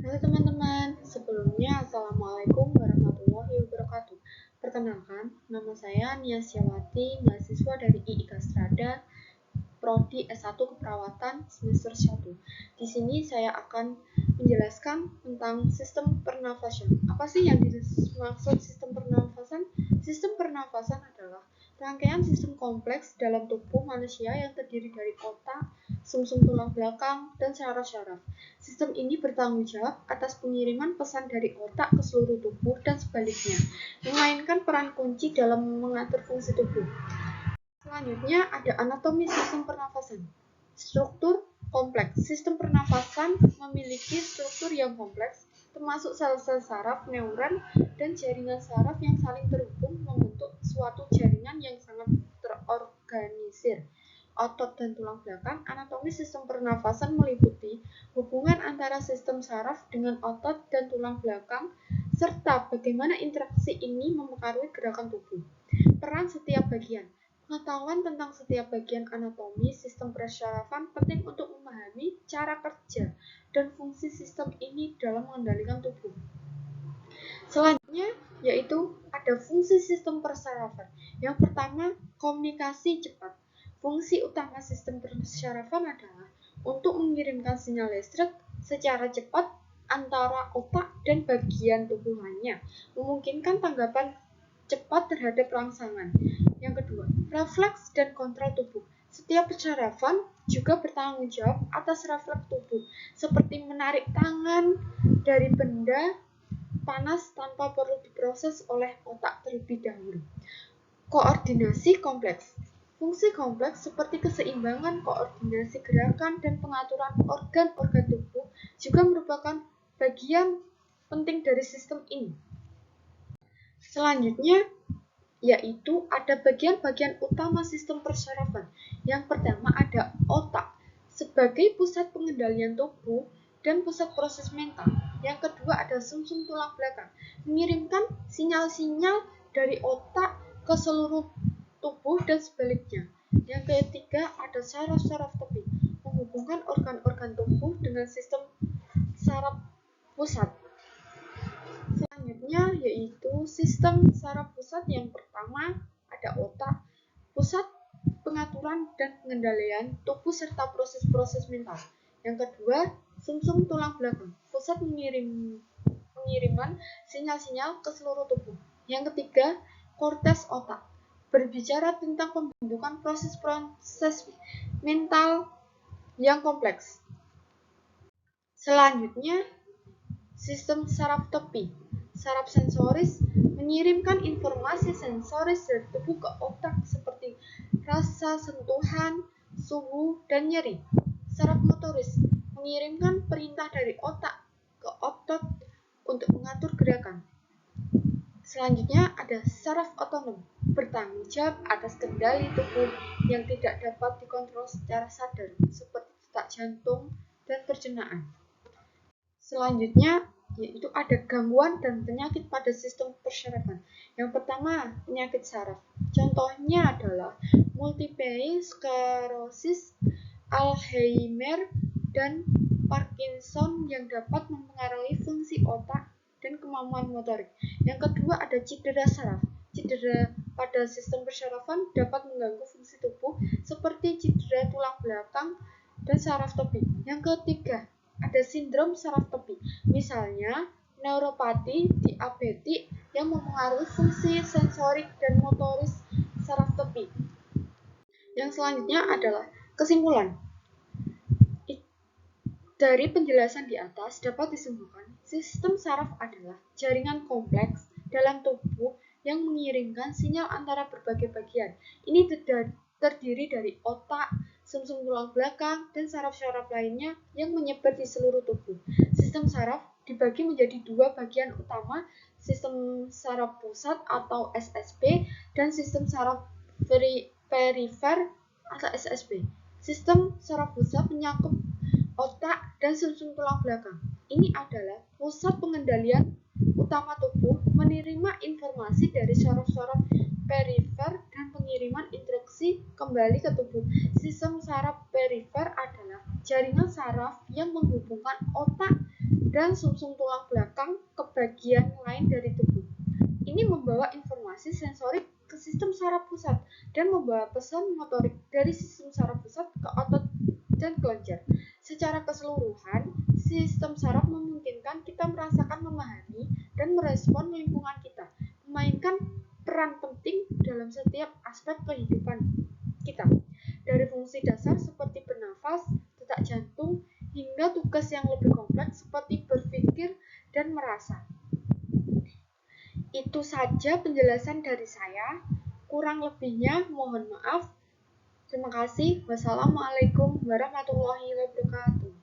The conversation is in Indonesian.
Halo teman-teman, sebelumnya Assalamualaikum warahmatullahi wabarakatuh. Perkenalkan, nama saya Nia Syawati, mahasiswa dari IIK Strada, Prodi S1 Keperawatan semester 1. Di sini saya akan menjelaskan tentang sistem pernafasan. Apa sih yang dimaksud sistem pernafasan? Sistem pernafasan adalah rangkaian sistem kompleks dalam tubuh manusia yang terdiri dari otak, sumsum tulang belakang, dan syaraf-syaraf. Sistem ini bertanggung jawab atas pengiriman pesan dari otak ke seluruh tubuh dan sebaliknya, memainkan peran kunci dalam mengatur fungsi tubuh. Selanjutnya ada anatomi sistem pernafasan. Struktur kompleks. Sistem pernafasan memiliki struktur yang kompleks, termasuk sel-sel saraf, neuron, dan jaringan saraf yang saling terhubung membentuk suatu jaringan yang sangat terorganisir. Otot dan tulang belakang. Anatomi sistem pernafasan meliputi hubungan antara sistem saraf dengan otot dan tulang belakang, serta bagaimana interaksi ini mempengaruhi gerakan tubuh. Peran setiap bagian. Pengetahuan tentang setiap bagian anatomi sistem persyarafan penting untuk memahami cara kerja dan fungsi sistem ini dalam mengendalikan tubuh. Selanjutnya yaitu ada fungsi sistem persyarafan. Yang pertama, komunikasi cepat. Fungsi utama sistem persyarafan adalah untuk mengirimkan sinyal listrik secara cepat antara otak dan bagian tubuh lainnya, memungkinkan tanggapan cepat terhadap rangsangan. Yang kedua, refleks dan kontrol tubuh. Setiap persyarafan juga bertanggung jawab atas refleks tubuh, seperti menarik tangan dari benda panas tanpa perlu diproses oleh otak terlebih dahulu. Koordinasi kompleks. Fungsi kompleks seperti keseimbangan, koordinasi gerakan, dan pengaturan organ-organ tubuh juga merupakan bagian penting dari sistem ini. Selanjutnya, yaitu ada bagian-bagian utama sistem persyarafan. Yang pertama ada otak sebagai pusat pengendalian tubuh dan pusat proses mental. Yang kedua ada sumsum tulang belakang, mengirimkan sinyal-sinyal dari otak ke seluruh tubuh dan sebaliknya. Yang ketiga ada saraf-saraf tepi, menghubungkan organ-organ tubuh dengan sistem saraf pusat. Selanjutnya yaitu sistem saraf pusat. Yang pertama ada otak, pusat pengaturan dan pengendalian tubuh serta proses-proses mental. Yang kedua, sumsum tulang belakang, pusat pengiriman sinyal-sinyal ke seluruh tubuh. Yang ketiga, korteks otak, berbicara tentang pembentukan proses-proses mental yang kompleks. Selanjutnya, sistem saraf tepi. Saraf sensoris mengirimkan informasi sensoris dari tubuh ke otak seperti rasa, sentuhan, suhu, dan nyeri. Saraf motoris mengirimkan perintah dari otak ke otot untuk mengatur gerakan. Selanjutnya ada saraf otonom, bertanggung jawab atas kendali tubuh yang tidak dapat dikontrol secara sadar, seperti detak jantung dan pencernaan. Selanjutnya yaitu ada gangguan dan penyakit pada sistem persyarafan. Yang pertama, penyakit saraf. Contohnya adalah multiple sclerosis, Alzheimer, dan Parkinson yang dapat mempengaruhi fungsi otak dan kemampuan motorik. Yang kedua ada cedera saraf. Cedera pada sistem persyarafan dapat mengganggu fungsi tubuh seperti cedera tulang belakang dan saraf tepi. Yang ketiga ada sindrom saraf tepi, misalnya neuropati diabetik yang mempengaruhi fungsi sensorik dan motoris saraf tepi. Yang selanjutnya adalah kesimpulan. Dari penjelasan di atas dapat disimpulkan, sistem saraf adalah jaringan kompleks dalam tubuh yang mengirimkan sinyal antara berbagai bagian. Ini terdiri dari otak, sumsum tulang belakang, dan saraf-saraf lainnya yang menyebar di seluruh tubuh. Sistem saraf dibagi menjadi dua bagian utama, sistem saraf pusat atau SSP dan sistem saraf perifer atau SSB. Sistem saraf pusat mencakup otak dan sumsum tulang belakang. Ini adalah pusat pengendalian utama tubuh, menerima informasi dari saraf-saraf perifer dan pengiriman instruksi kembali ke tubuh. Sistem saraf perifer adalah jaringan saraf yang menghubungkan otak dan sumsum tulang belakang ke bagian lain dari tubuh. Ini membawa informasi sensorik ke sistem saraf pusat dan membawa pesan motorik dari sistem saraf pusat ke otot dan kelenjar. Secara keseluruhan, sistem saraf memungkinkan kita merasakan, memahami, dan merespon lingkungan kita, memainkan peran penting dalam setiap aspek kehidupan kita. Dari fungsi dasar seperti bernafas, detak jantung, hingga tugas yang lebih kompleks seperti berpikir dan merasa. Itu saja penjelasan dari saya. Kurang lebihnya mohon maaf. Terima kasih. Wassalamualaikum warahmatullahi wabarakatuh.